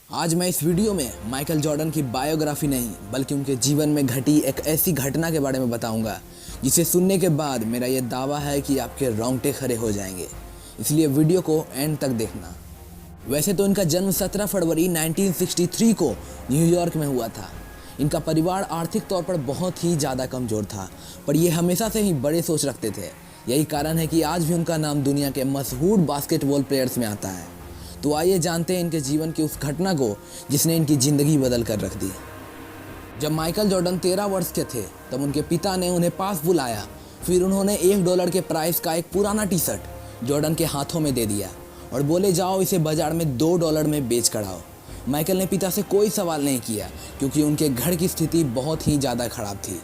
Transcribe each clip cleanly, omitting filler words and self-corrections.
आज मैं इस वीडियो में माइकल जॉर्डन की बायोग्राफी नहीं बल्कि उनके जीवन में घटी एक ऐसी घटना के बारे में बताऊंगा जिसे सुनने के बाद मेरा ये दावा है कि आपके रोंगटे खड़े हो जाएंगे। इसलिए वीडियो को एंड तक देखना। वैसे तो इनका जन्म 17 फरवरी 1963 को न्यूयॉर्क में हुआ था। इनका परिवार आर्थिक तौर पर बहुत ही ज़्यादा कमज़ोर था, पर ये हमेशा से ही बड़े सोच रखते थे। यही कारण है कि आज भी उनका नाम दुनिया के मशहूर बास्केटबॉल प्लेयर्स में आता है। तो आइए जानते हैं इनके जीवन की उस घटना को जिसने इनकी ज़िंदगी बदल कर रख दी। जब माइकल जॉर्डन 13 वर्ष के थे तब उनके पिता ने उन्हें पास बुलाया। फिर उन्होंने $1 के प्राइस का एक पुराना टी शर्ट जॉर्डन के हाथों में दे दिया और बोले जाओ इसे बाजार में $2 में बेच कर आओ। माइकल ने पिता से कोई सवाल नहीं किया क्योंकि उनके घर की स्थिति बहुत ही ज़्यादा ख़राब थी।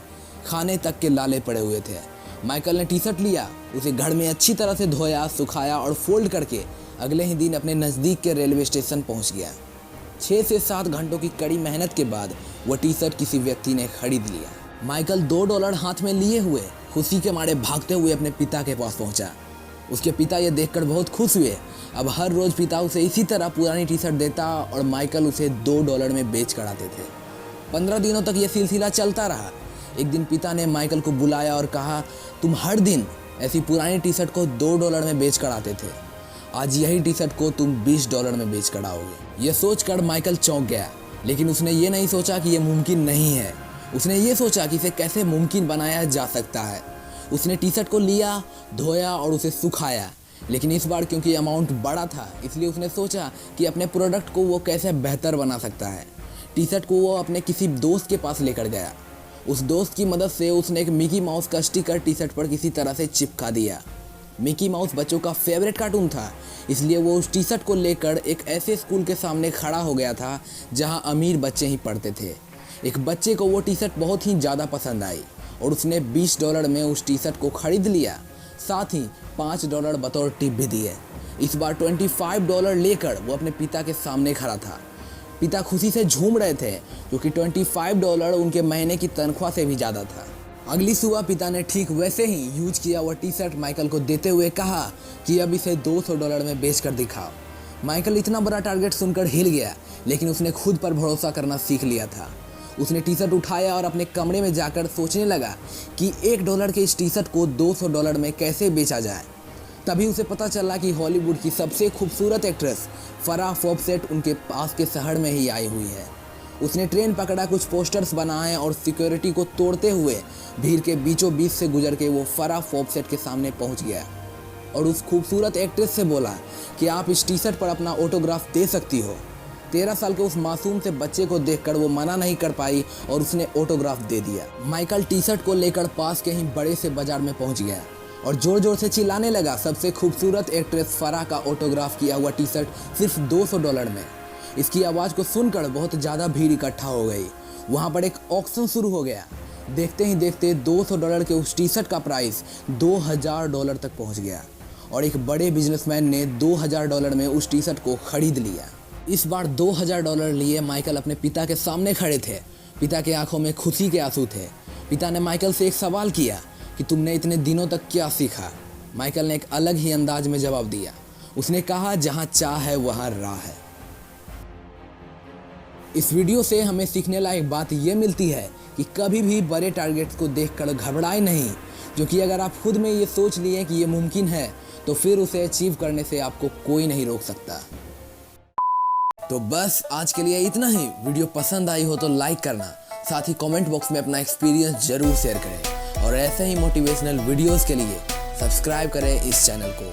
खाने तक के लाले पड़े हुए थे। माइकल ने टी शर्ट लिया, उसे घर में अच्छी तरह से धोया, सुखाया और फोल्ड करके अगले ही दिन अपने नज़दीक के रेलवे स्टेशन पहुंच गया। 6 से 7 घंटों की कड़ी मेहनत के बाद वह टी शर्ट किसी व्यक्ति ने खरीद लिया। माइकल $2 हाथ में लिए हुए खुशी के मारे भागते हुए अपने पिता के पास पहुंचा। उसके पिता ये देखकर बहुत खुश हुए। अब हर रोज़ पिता उसे इसी तरह पुरानी टी शर्ट देता और माइकल उसे $2 में बेच कर आते थे। 15 दिनों तक ये सिलसिला चलता रहा। एक दिन पिता ने माइकल को बुलाया और कहा, तुम हर दिन ऐसी पुरानी टी शर्ट को $2 में बेच कर आते थे, आज यही टी शर्ट को तुम $20 में बेच कर आओगे। ये सोचकर माइकल चौंक गया, लेकिन उसने ये नहीं सोचा कि ये मुमकिन नहीं है। उसने ये सोचा कि इसे कैसे मुमकिन बनाया जा सकता है। उसने टी शर्ट को लिया, धोया और उसे सुखाया, लेकिन इस बार क्योंकि अमाउंट बड़ा था इसलिए उसने सोचा कि अपने प्रोडक्ट को वो कैसे बेहतर बना सकता है। टी शर्ट को वो अपने किसी दोस्त के पास लेकर गया। उस दोस्त की मदद से उसने एक मिकी माउस का स्टिकर टी शर्ट पर किसी तरह से चिपका दिया। मिकी माउस बच्चों का फेवरेट कार्टून था, इसलिए वो उस टी शर्ट को लेकर एक ऐसे स्कूल के सामने खड़ा हो गया था जहां अमीर बच्चे ही पढ़ते थे। एक बच्चे को वो टी शर्ट बहुत ही ज़्यादा पसंद आई और उसने $20 में उस टी शर्ट को खरीद लिया। साथ ही $5 बतौर टिप भी दिए। इस बार $25 लेकर वो अपने पिता के सामने खड़ा था। पिता खुशी से झूम रहे थे क्योंकि $25 उनके महीने की तनख्वाह से भी ज़्यादा था। अगली सुबह पिता ने ठीक वैसे ही यूज किया हुआ टी शर्ट माइकल को देते हुए कहा कि अब इसे $200 में बेच कर दिखाओ। माइकल इतना बड़ा टारगेट सुनकर हिल गया, लेकिन उसने खुद पर भरोसा करना सीख लिया था। उसने टी शर्ट उठाया और अपने कमरे में जाकर सोचने लगा कि $1 के इस टी शर्ट को $200 में कैसे बेचा जाए। तभी उसे पता चला कि हॉलीवुड की सबसे खूबसूरत एक्ट्रेस फराह फॉक्सेट उनके पास के शहर में ही आई हुई है। उसने ट्रेन पकड़ा, कुछ पोस्टर्स बनाए और सिक्योरिटी को तोड़ते हुए भीड़ के बीचों बीच से गुजर के वो फराह फॉक्सेट के सामने पहुंच गया और उस खूबसूरत एक्ट्रेस से बोला कि आप इस टी शर्ट पर अपना ऑटोग्राफ दे सकती हो। 13 साल के उस मासूम से बच्चे को देखकर वो मना नहीं कर पाई और उसने ऑटोग्राफ दे दिया। माइकल टी शर्ट को लेकर पास के ही बड़े से बाजार में पहुंच गया और जोर जोर से चिल्लाने लगा, सबसे खूबसूरत एक्ट्रेस फराह का ऑटोग्राफ किया हुआ टी शर्ट सिर्फ $200 में। इसकी आवाज़ को सुनकर बहुत ज़्यादा भीड़ इकट्ठा हो गई। वहाँ पर एक ऑक्शन शुरू हो गया। देखते ही देखते $200 के उस टी शर्ट का प्राइस $2000 तक पहुँच गया और एक बड़े बिजनेसमैन ने $2000 में उस टी शर्ट को खरीद लिया। इस बार $2000 लिए माइकल अपने पिता के सामने खड़े थे। पिता के आंखों में खुशी के आंसू थे। पिता ने माइकल से एक सवाल किया कि तुमने इतने दिनों तक क्या सीखा। माइकल ने एक अलग ही अंदाज में जवाब दिया। उसने कहा, जहाँ चाह है वहाँ राह है। इस वीडियो से हमें सीखने लायक बात यह मिलती है कि कभी भी बड़े टारगेट्स को देखकर घबराए नहीं, क्योंकि अगर आप खुद में ये सोच लिए कि ये मुमकिन है तो फिर उसे अचीव करने से आपको कोई नहीं रोक सकता। तो बस आज के लिए इतना ही। वीडियो पसंद आई हो तो लाइक करना, साथ ही कमेंट बॉक्स में अपना एक्सपीरियंस जरूर शेयर करें और ऐसे ही मोटिवेशनल वीडियोस के लिए सब्सक्राइब करें इस चैनल को।